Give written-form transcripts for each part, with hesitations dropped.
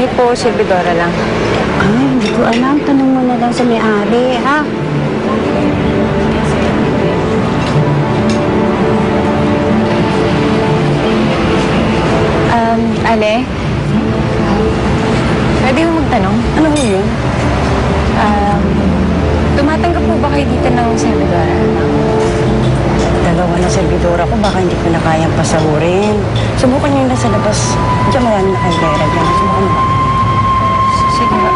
Kahit po, servidora lang. Ay, hindi ko alam. Tanong mo na lang sa may-ari, ha? Ale? Pwede mo magtanong? Ano ho yun? Tumatanggap po ba kayo dito ng servidora? Dalawa na servidora ko, baka hindi ko na kayang pasahurin. Subukan nyo na sa labas. Diyan marami na kayo pera dyan. Subukan mo ba? Sige ba?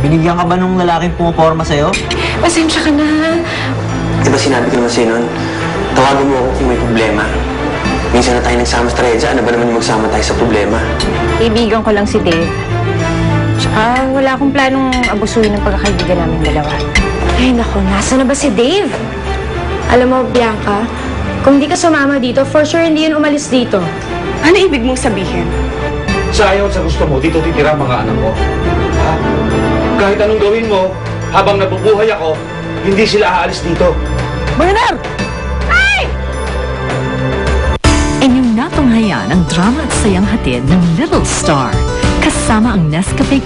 Binigyan ka ba nung lalaking pumaporma sa'yo? Pasensya ka na. Di ba sinabi ko naman sa'yo nun? Tawagan mo ako kung may problema. Minsan na tayo nagsama sa Treza, ano ba naman yung magsama tayo sa problema? Kaibigan ko lang si Dave. Tsaka wala akong planong abusuhin ng pagkakaibigan namin dalawa. Ay, naku, nasa na ba si Dave? Alam mo, Bianca, kung di ka sumama dito, for sure hindi yun umalis dito. Ano ibig mong sabihin? Sa ayaw at sa gusto mo, dito titira mga anak ko. Ha? Kahit anong gawin mo, habang nabubuhay ako, hindi sila aalis dito. Maynard! Inyong natunghayan ang drama at sayang hatid ng Little Star. Kasama ang Nescafe